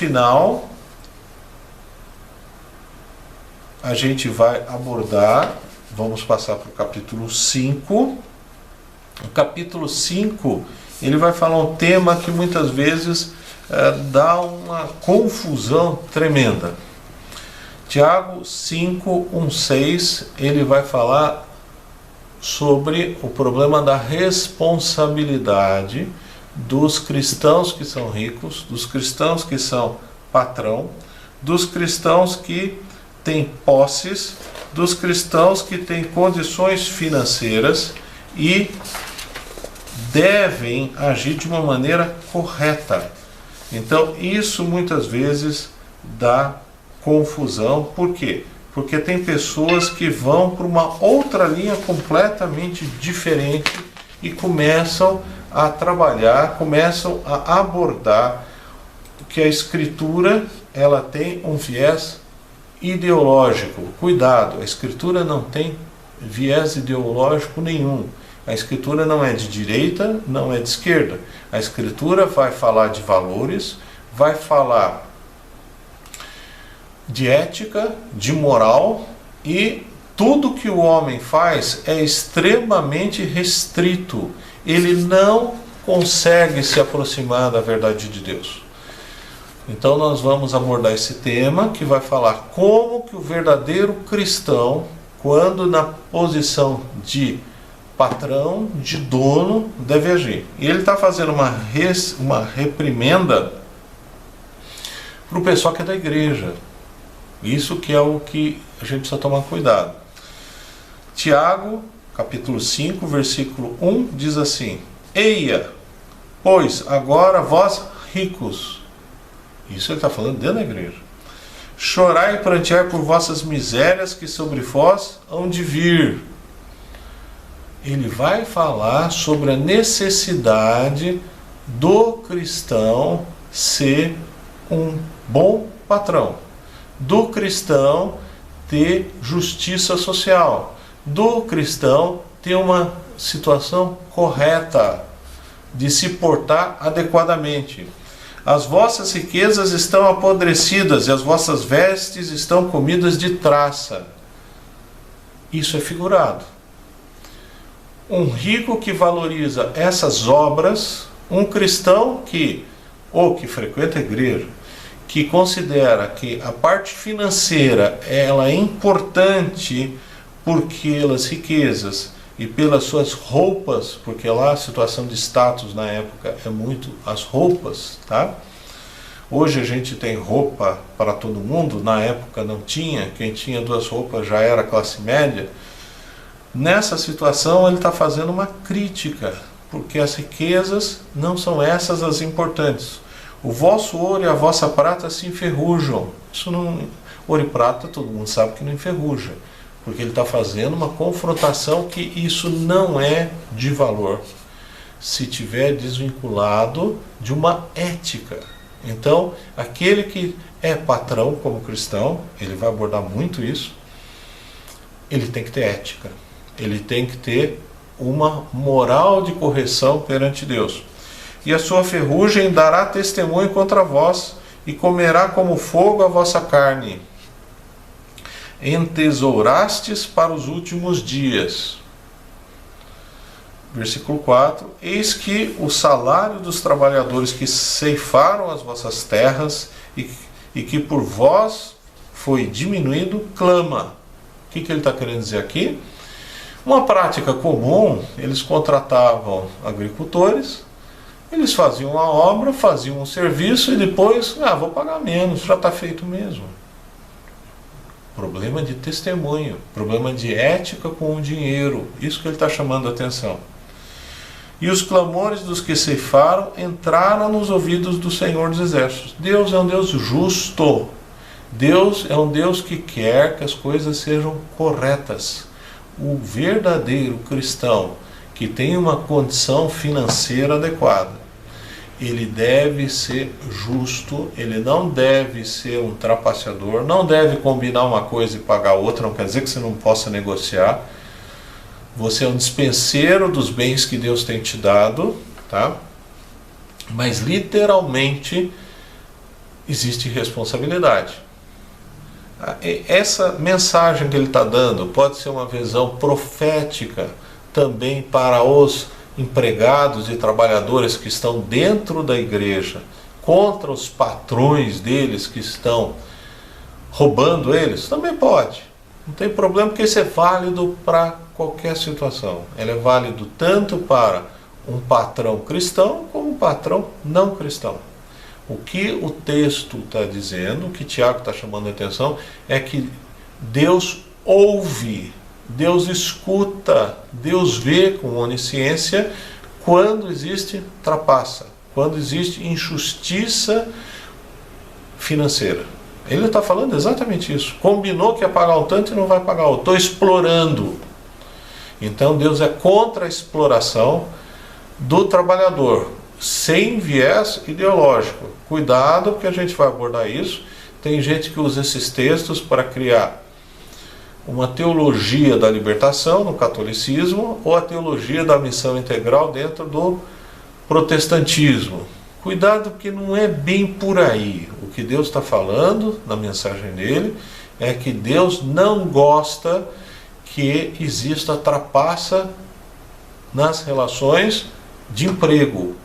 final, a gente vai abordar, vamos passar para o capítulo 5. O capítulo 5, ele vai falar um tema que muitas vezes dá uma confusão tremenda. Tiago 5, 1, 6, ele vai falar sobre o problema da responsabilidade dos cristãos que são ricos, dos cristãos que são patrão, dos cristãos que têm posses, dos cristãos que têm condições financeiras e devem agir de uma maneira correta. Então, isso muitas vezes dá confusão. Por quê? Porque tem pessoas que vão para uma outra linha completamente diferente e começam a trabalhar, começam a abordar que a Escritura ela tem um viés ideológico. Cuidado, a Escritura não tem viés ideológico nenhum. A Escritura não é de direita, não é de esquerda. A Escritura vai falar de valores, vai falar de ética, de moral, e tudo que o homem faz é extremamente restrito. Ele não consegue se aproximar da verdade de Deus. Então nós vamos abordar esse tema que vai falar como que o verdadeiro cristão, quando na posição de patrão, de dono, deve agir. E ele está fazendo uma reprimenda para o pessoal que é da igreja. Isso que é o que a gente precisa tomar cuidado. Tiago, capítulo 5, versículo 1, diz assim: Eia, pois agora vós ricos, isso ele está falando dentro da igreja, chorai e pranteai por vossas misérias que sobre vós hão de vir. Ele vai falar sobre a necessidade do cristão ser um bom patrão, do cristão ter justiça social, do cristão ter uma situação correta, de se portar adequadamente. As vossas riquezas estão apodrecidas e as vossas vestes estão comidas de traça. Isso é figurado. Um rico que valoriza essas obras, um cristão que frequenta a igreja, que considera que a parte financeira ela é importante porque pelas riquezas e pelas suas roupas, porque lá a situação de status na época é muito as roupas, tá? Hoje a gente tem roupa para todo mundo, na época não tinha, quem tinha duas roupas já era classe média. Nessa situação ele está fazendo uma crítica, porque as riquezas não são essas as importantes. O vosso ouro e a vossa prata se enferrujam. Isso não, ouro e prata todo mundo sabe que não enferruja, porque ele está fazendo uma confrontação que isso não é de valor, se tiver desvinculado de uma ética. Então, aquele que é patrão como cristão, ele vai abordar muito isso, ele tem que ter ética, ele tem que ter uma moral de correção perante Deus. E a sua ferrugem dará testemunho contra vós, e comerá como fogo a vossa carne. Entesourastes para os últimos dias. Versículo 4. Eis que o salário dos trabalhadores que ceifaram as vossas terras e que por vós foi diminuído, clama. O que ele está querendo dizer aqui? Uma prática comum, eles contratavam agricultores, eles faziam a obra, faziam um serviço e depois, vou pagar menos, já está feito mesmo. Problema de testemunho, problema de ética com o dinheiro, isso que ele está chamando a atenção. E os clamores dos que ceifaram entraram nos ouvidos do Senhor dos Exércitos. Deus é um Deus justo, Deus é um Deus que quer que as coisas sejam corretas. O verdadeiro cristão que tem uma condição financeira adequada, ele deve ser justo, ele não deve ser um trapaceador, não deve combinar uma coisa e pagar outra, não quer dizer que você não possa negociar. Você é um dispenseiro dos bens que Deus tem te dado, tá? Mas literalmente existe responsabilidade. Essa mensagem que ele está dando pode ser uma visão profética também para os empregados e trabalhadores que estão dentro da igreja, contra os patrões deles que estão roubando eles? Também pode. Não tem problema, porque isso é válido para qualquer situação. Ele é válido tanto para um patrão cristão como um patrão não cristão. O que o texto está dizendo, o que Tiago está chamando a atenção, é que Deus ouve, Deus escuta, Deus vê com onisciência quando existe trapaça, quando existe injustiça financeira. Ele está falando exatamente isso. Combinou que ia pagar o tanto e não vai pagar o. Estou explorando. Então Deus é contra a exploração do trabalhador, sem viés ideológico. Cuidado, porque a gente vai abordar isso. Tem gente que usa esses textos para criar uma teologia da libertação no catolicismo ou a teologia da missão integral dentro do protestantismo. Cuidado, que não é bem por aí. O que Deus está falando na mensagem dele é que Deus não gosta que exista trapaça nas relações de emprego.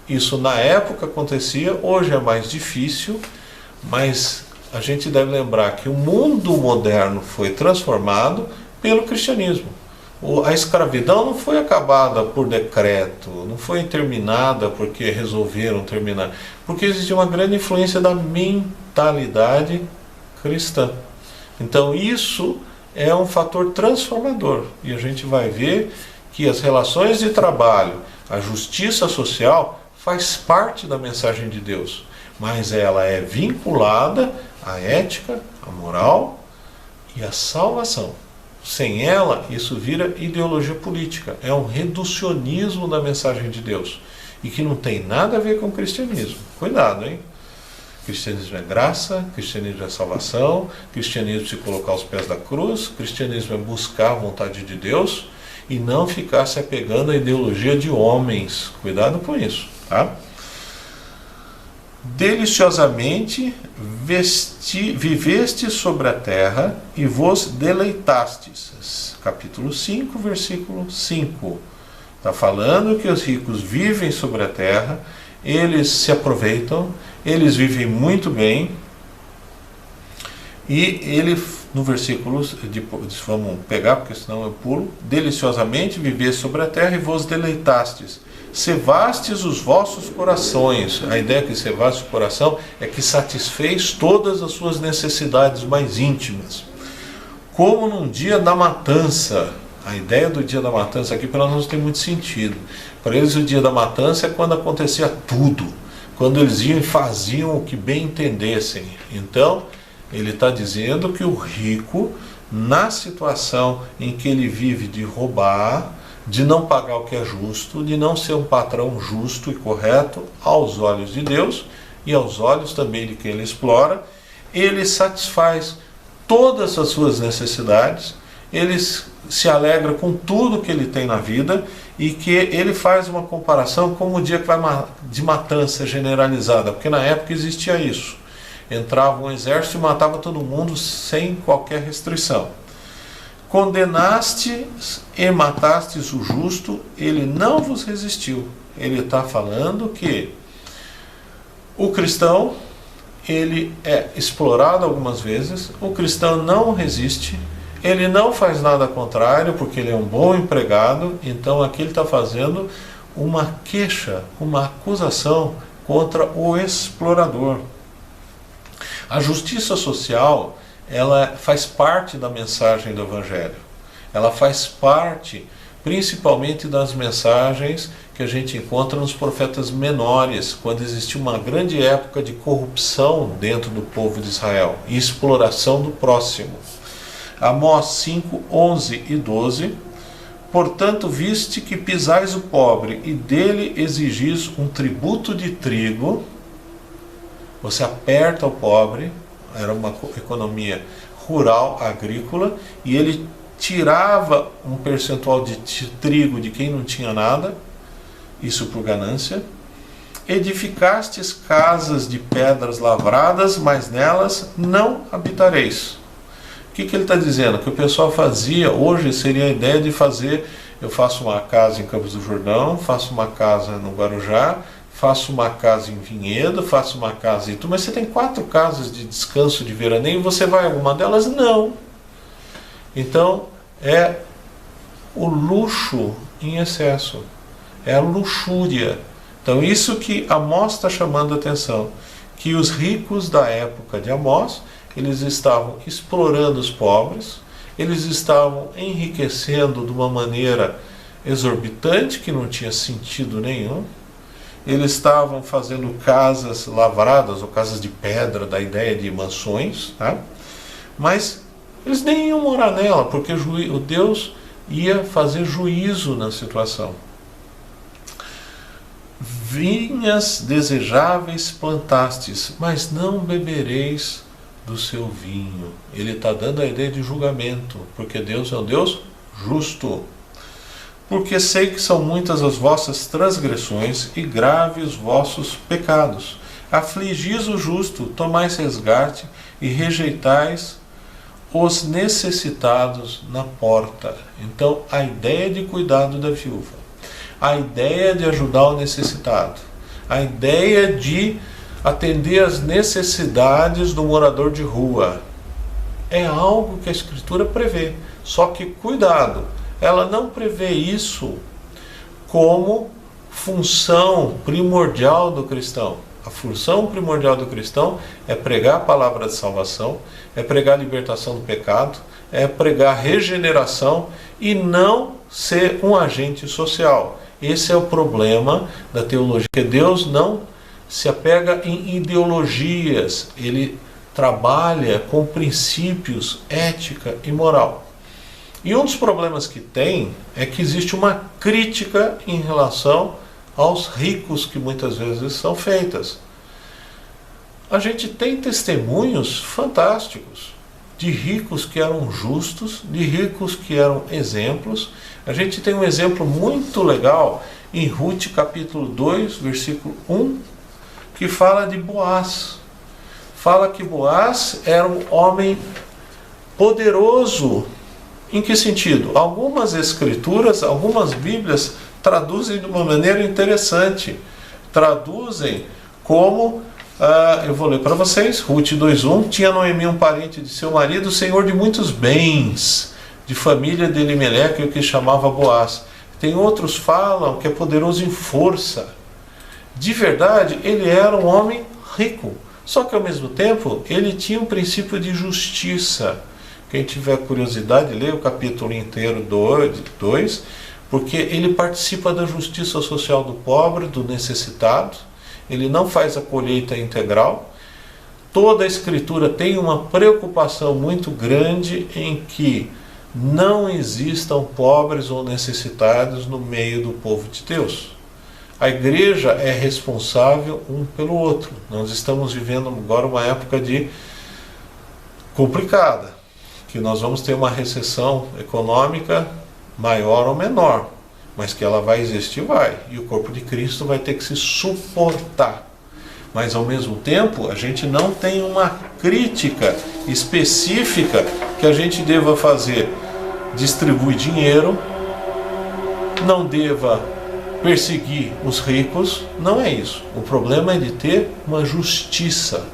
Isso na época acontecia, hoje é mais difícil, mas a gente deve lembrar que o mundo moderno foi transformado pelo cristianismo. A escravidão não foi acabada por decreto, não foi terminada porque resolveram terminar, porque existia uma grande influência da mentalidade cristã. Então isso é um fator transformador, e a gente vai ver que as relações de trabalho, a justiça social, faz parte da mensagem de Deus, mas ela é vinculada à ética, à moral e à salvação. Sem ela, isso vira ideologia política, é um reducionismo da mensagem de Deus, e que não tem nada a ver com o cristianismo. Cuidado, hein? Cristianismo é graça, cristianismo é salvação, cristianismo é se colocar aos pés da cruz, cristianismo é buscar a vontade de Deus e não ficar se apegando à ideologia de homens. Cuidado com isso, tá? Deliciosamente viveste sobre a terra e vos deleitastes. Capítulo 5, versículo 5. Está falando que os ricos vivem sobre a terra, eles se aproveitam, eles vivem muito bem, e ele, no versículo, vamos pegar porque senão eu pulo, deliciosamente viveste sobre a terra e vos deleitastes. Cevastes os vossos corações. A ideia que cevaste o coração é que satisfez todas as suas necessidades mais íntimas. Como num dia da matança. A ideia do dia da matança aqui para nós não tem muito sentido. Para eles o dia da matança é quando acontecia tudo. Quando eles iam e faziam o que bem entendessem. Então, ele está dizendo que o rico, na situação em que ele vive de roubar, de não pagar o que é justo, de não ser um patrão justo e correto aos olhos de Deus e aos olhos também de quem ele explora, ele satisfaz todas as suas necessidades, ele se alegra com tudo que ele tem na vida, e que ele faz uma comparação com o dia que vai de matança generalizada, porque na época existia isso. Entrava um exército e matava todo mundo sem qualquer restrição. Condenastes e matastes o justo, ele não vos resistiu. Ele está falando que o cristão, ele é explorado algumas vezes, o cristão não resiste, ele não faz nada contrário, porque ele é um bom empregado. Então aqui ele está fazendo uma queixa, uma acusação contra o explorador. A justiça social, ela faz parte da mensagem do Evangelho. Ela faz parte, principalmente, das mensagens que a gente encontra nos profetas menores, quando existiu uma grande época de corrupção dentro do povo de Israel e exploração do próximo. Amós 5, 11 e 12. Portanto, viste que pisais o pobre e dele exigis um tributo de trigo. Você aperta o pobre, era uma economia rural, agrícola, e ele tirava um percentual de trigo de quem não tinha nada, isso por ganância. edificastes casas de pedras lavradas, mas nelas não habitareis. O que ele está dizendo? Que o pessoal fazia, hoje seria a ideia de fazer, eu faço uma casa em Campos do Jordão, faço uma casa no Guarujá, faço uma casa em Vinhedo, faço uma casa em Itu, mas você tem 4 casas de descanso de veraneio, você vai a alguma delas? Não. Então, é o luxo em excesso, é a luxúria. Então, isso que Amós está chamando a atenção, que os ricos da época de Amós, eles estavam explorando os pobres, eles estavam enriquecendo de uma maneira exorbitante, que não tinha sentido nenhum, eles estavam fazendo casas lavradas, ou casas de pedra, da ideia de mansões, tá? Mas eles nem iam morar nela, porque o Deus ia fazer juízo na situação. Vinhas desejáveis plantastes, mas não bebereis do seu vinho. Ele está dando a ideia de julgamento, porque Deus é um Deus justo. Porque sei que são muitas as vossas transgressões e graves os vossos pecados. Afligis o justo, tomais resgate e rejeitais os necessitados na porta. Então, a ideia de cuidado da viúva, a ideia de ajudar o necessitado, a ideia de atender às necessidades do morador de rua, é algo que a Escritura prevê. Só que, cuidado, ela não prevê isso como função primordial do cristão. A função primordial do cristão é pregar a palavra de salvação, é pregar a libertação do pecado, é pregar a regeneração e não ser um agente social. Esse é o problema da teologia, que Deus não se apega em ideologias, ele trabalha com princípios, ética e moral. E um dos problemas que tem é que existe uma crítica em relação aos ricos que muitas vezes são feitas. A gente tem testemunhos fantásticos de ricos que eram justos, de ricos que eram exemplos. A gente tem um exemplo muito legal em Ruth capítulo 2, versículo 1, que fala de Boaz. Fala que Boaz era um homem poderoso. Em que sentido? Algumas escrituras, algumas bíblias traduzem de uma maneira interessante. Traduzem como, eu vou ler para vocês, Ruth 2.1, tinha Noemi um parente de seu marido, senhor de muitos bens, de família de Elimeleque, que chamava Boaz. Tem outros falam que é poderoso em força. De verdade, ele era um homem rico. Só que ao mesmo tempo, ele tinha um princípio de justiça. Quem tiver curiosidade, leia o capítulo inteiro 2, porque ele participa da justiça social do pobre, do necessitado. Ele não faz a colheita integral. Toda a Escritura tem uma preocupação muito grande em que não existam pobres ou necessitados no meio do povo de Deus. A igreja é responsável um pelo outro. Nós estamos vivendo agora uma época complicada, que nós vamos ter uma recessão econômica maior ou menor, mas que ela vai existir, vai. E o corpo de Cristo vai ter que se suportar. Mas ao mesmo tempo, a gente não tem uma crítica específica que a gente deva fazer. Distribuir dinheiro, não deva perseguir os ricos, não é isso. O problema é de ter uma justiça,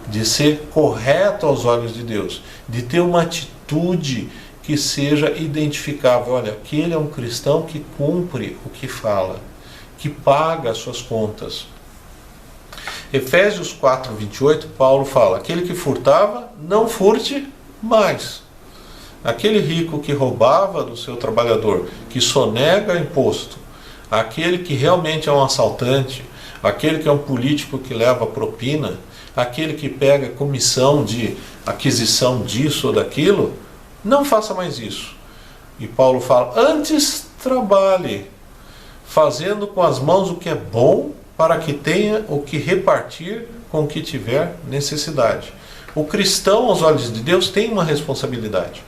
de ser correto aos olhos de Deus, de ter uma atitude que seja identificável. Olha, aquele é um cristão que cumpre o que fala, que paga as suas contas. Efésios 4:28, Paulo fala, aquele que furtava, não furte mais. Aquele rico que roubava do seu trabalhador, que sonega imposto, aquele que realmente é um assaltante, aquele que é um político que leva propina, aquele que pega comissão de aquisição disso ou daquilo, não faça mais isso. E Paulo fala, antes trabalhe, fazendo com as mãos o que é bom, para que tenha o que repartir com o que tiver necessidade. O cristão, aos olhos de Deus, tem uma responsabilidade.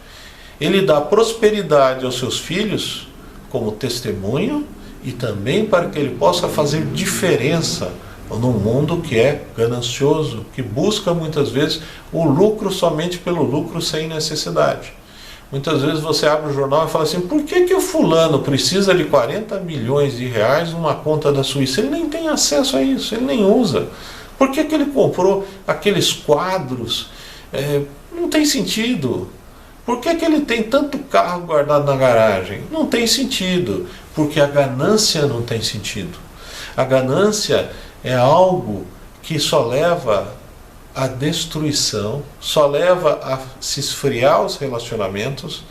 Ele dá prosperidade aos seus filhos como testemunho e também para que ele possa fazer diferença num mundo que é ganancioso, que busca muitas vezes o lucro somente pelo lucro sem necessidade. Muitas vezes você abre o jornal e fala assim, por que o fulano precisa de 40 milhões de reais numa conta da Suíça? Ele nem tem acesso a isso, ele nem usa. Por que ele comprou aqueles quadros? Não tem sentido. Por que ele tem tanto carro guardado na garagem? Não tem sentido, porque a ganância não tem sentido. A ganância é algo que só leva à destruição, só leva a se esfriar os relacionamentos,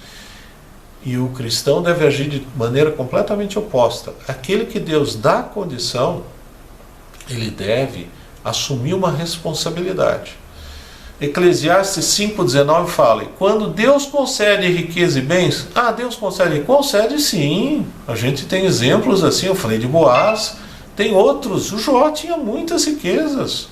e o cristão deve agir de maneira completamente oposta. Aquele que Deus dá condição, ele deve assumir uma responsabilidade. Eclesiastes 5,19 fala, quando Deus concede riqueza e bens, Deus concede? Concede sim, a gente tem exemplos assim, eu falei de Boaz, tem outros, o Jó tinha muitas riquezas.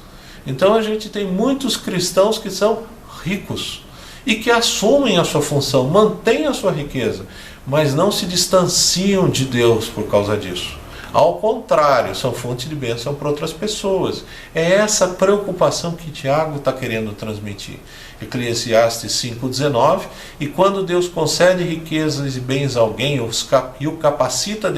Então a gente tem muitos cristãos que são ricos e que assumem a sua função, mantêm a sua riqueza, mas não se distanciam de Deus por causa disso. Ao contrário, são fonte de bênção para outras pessoas. É essa preocupação que Tiago está querendo transmitir. Eclesiastes 5,19, e quando Deus concede riquezas e bens a alguém e o capacita a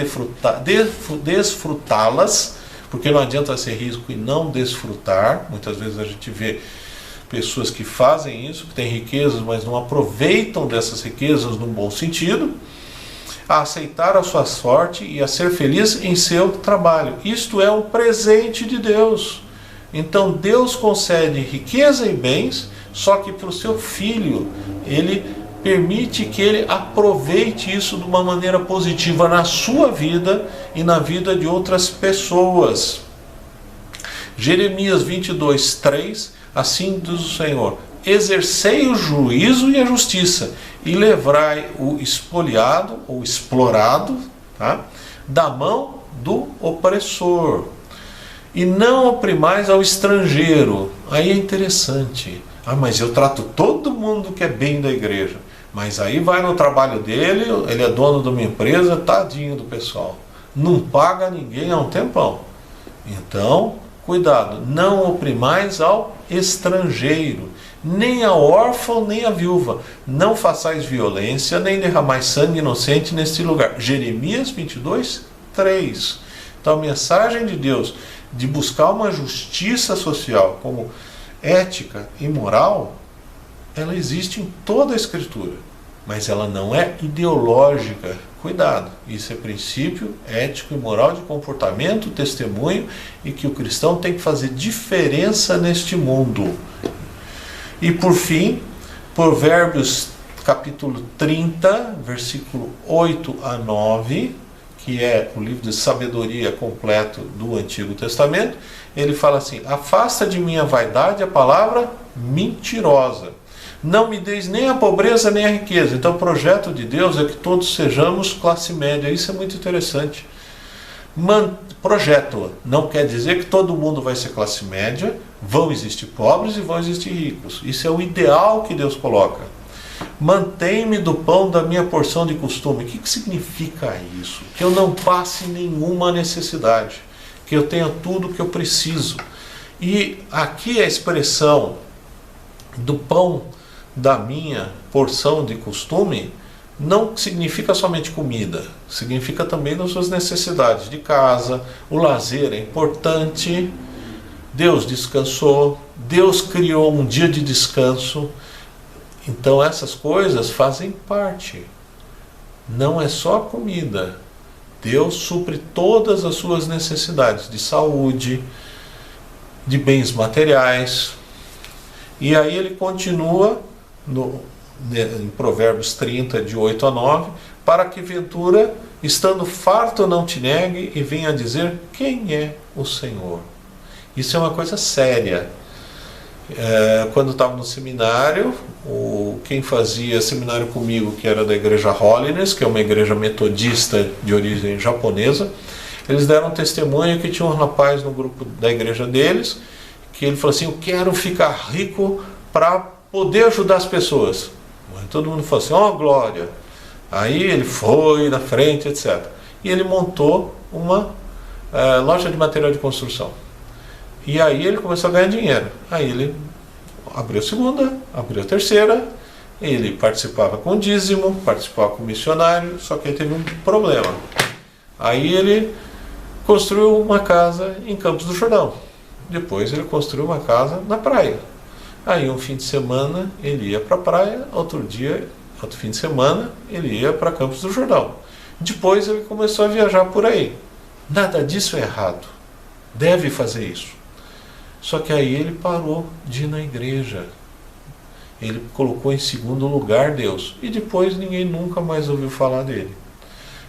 desfrutá-las, porque não adianta ser rico e não desfrutar. Muitas vezes a gente vê pessoas que fazem isso, que têm riquezas, mas não aproveitam dessas riquezas no bom sentido, a aceitar a sua sorte e a ser feliz em seu trabalho. Isto é um presente de Deus. Então Deus concede riqueza e bens, só que para o seu filho, ele permite que ele aproveite isso de uma maneira positiva na sua vida e na vida de outras pessoas. Jeremias 22:3, assim diz o Senhor, exercei o juízo e a justiça, e livrai o espoliado ou explorado, da mão do opressor, e não oprimais ao estrangeiro. Aí é interessante, mas eu trato todo mundo que é bem da igreja, mas aí vai no trabalho dele, ele é dono de uma empresa, tadinho do pessoal, não paga ninguém há um tempão. Então, cuidado, não oprimais ao estrangeiro, nem a órfão, nem a viúva. Não façais violência, nem derramais sangue inocente neste lugar. Jeremias 22:3. Então a mensagem de Deus de buscar uma justiça social como ética e moral, ela existe em toda a Escritura, mas ela não é ideológica. Cuidado, isso é princípio ético e moral de comportamento, testemunho, e que o cristão tem que fazer diferença neste mundo. E por fim, Provérbios capítulo 30, versículo 8 a 9, que é o livro de sabedoria completo do Antigo Testamento, ele fala assim, afasta de mim a vaidade, a palavra mentirosa. Não me deis nem a pobreza nem a riqueza. Então o projeto de Deus é que todos sejamos classe média. Isso é muito interessante. Projeto não quer dizer que todo mundo vai ser classe média, vão existir pobres e vão existir ricos. Isso é o ideal que Deus coloca. Mantém-me do pão da minha porção de costume. O que significa isso? Que eu não passe nenhuma necessidade, que eu tenha tudo o que eu preciso. E aqui a expressão do pão da minha porção de costume não significa somente comida, significa também as suas necessidades de casa. O lazer é importante. Deus descansou, Deus criou um dia de descanso, então essas coisas fazem parte. Não é só a comida. Deus supre todas as suas necessidades de saúde, de bens materiais. E aí ele continua em Provérbios 30, de 8 a 9, para que ventura, estando farto, não te negue e venha dizer quem é o Senhor. Isso é uma coisa séria. Quando eu estava no seminário, quem fazia seminário comigo, que era da igreja Holiness, que é uma igreja metodista de origem japonesa, eles deram um testemunho que tinha um rapaz no grupo da igreja deles, que ele falou assim, eu quero ficar rico para poder ajudar as pessoas. Todo mundo falou assim, glória. Aí ele foi na frente, etc. e ele montou uma loja de material de construção. E aí ele começou a ganhar dinheiro. Aí ele abriu a segunda, abriu a terceira, ele participava com dízimo, participava com missionário, só que aí teve um problema. Aí ele construiu uma casa em Campos do Jordão. Depois ele construiu uma casa na praia. Aí um fim de semana ele ia para a praia, outro fim de semana ele ia para Campos do Jordão. Depois ele começou a viajar por aí. Nada disso é errado. Deve fazer isso. Só que aí ele parou de ir na igreja. Ele colocou em segundo lugar Deus. E depois ninguém nunca mais ouviu falar dele.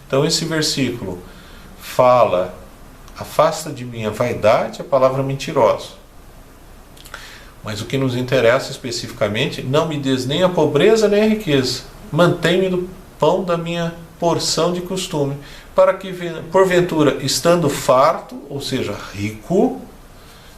Então esse versículo fala: afasta de mim a vaidade, a palavra mentirosa. Mas o que nos interessa especificamente: não me des nem a pobreza nem a riqueza. Mantém-me do pão da minha porção de costume, para que, porventura, estando farto, ou seja, rico,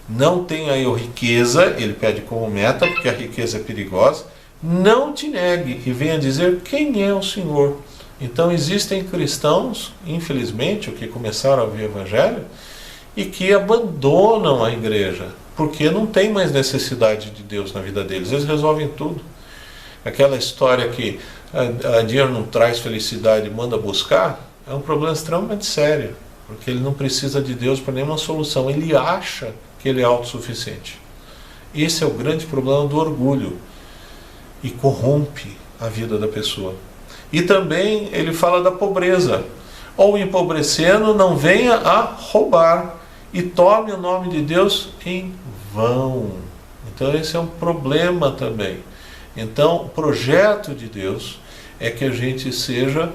não tenha eu riqueza, ele pede como meta, porque a riqueza é perigosa, não te negue e venha dizer quem é o Senhor. Então existem cristãos, infelizmente, que começaram a ouvir o Evangelho e que abandonam a igreja, porque não tem mais necessidade de Deus na vida deles, eles resolvem tudo. Aquela história que dinheiro não traz felicidade, manda buscar, é um problema extremamente sério, porque ele não precisa de Deus para nenhuma solução, ele acha que ele é autossuficiente. Esse é o grande problema do orgulho, e corrompe a vida da pessoa. E também ele fala da pobreza: ou empobrecendo, não venha a roubar, e tome o nome de Deus em vão. Então esse é um problema também. Então o projeto de Deus é que a gente seja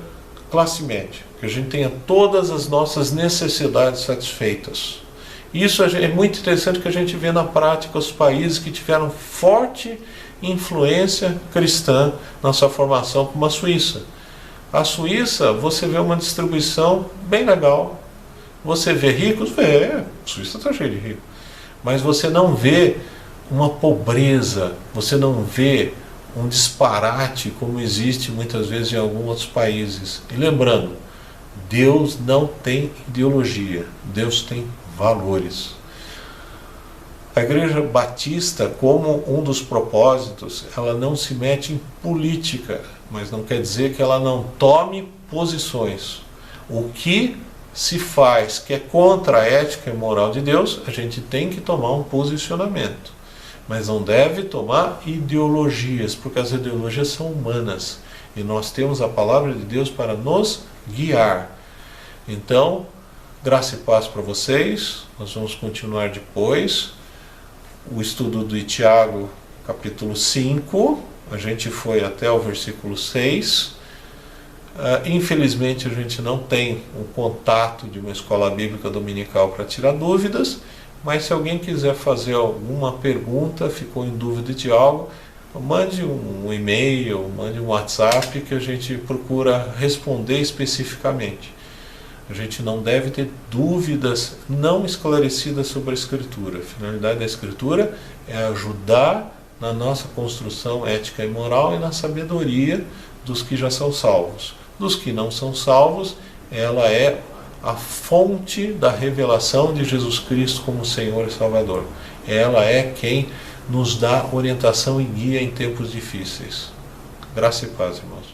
classe média, que a gente tenha todas as nossas necessidades satisfeitas. Isso é muito interessante, que a gente vê na prática os países que tiveram forte influência cristã na sua formação, como a Suíça. A Suíça, você vê uma distribuição bem legal. Você vê ricos? A Suíça está cheia de ricos. Mas você não vê uma pobreza, você não vê um disparate como existe muitas vezes em alguns outros países. E lembrando, Deus não tem ideologia, Deus tem valores. A Igreja Batista, como um dos propósitos, ela não se mete em política, mas não quer dizer que ela não tome posições. O que se faz que é contra a ética e moral de Deus, a gente tem que tomar um posicionamento. Mas não deve tomar ideologias, porque as ideologias são humanas. E nós temos a palavra de Deus para nos guiar. Então, graça e paz para vocês. Nós vamos continuar depois o estudo do Tiago, capítulo 5. A gente foi até o versículo 6. Infelizmente, a gente não tem um contato de uma escola bíblica dominical para tirar dúvidas. Mas se alguém quiser fazer alguma pergunta, ficou em dúvida de algo, mande um e-mail, mande um WhatsApp, que a gente procura responder especificamente. A gente não deve ter dúvidas não esclarecidas sobre a Escritura. A finalidade da Escritura é ajudar na nossa construção ética e moral e na sabedoria dos que já são salvos. Dos que não são salvos, ela é a fonte da revelação de Jesus Cristo como Senhor e Salvador. Ela é quem nos dá orientação e guia em tempos difíceis. Graça e paz, irmãos.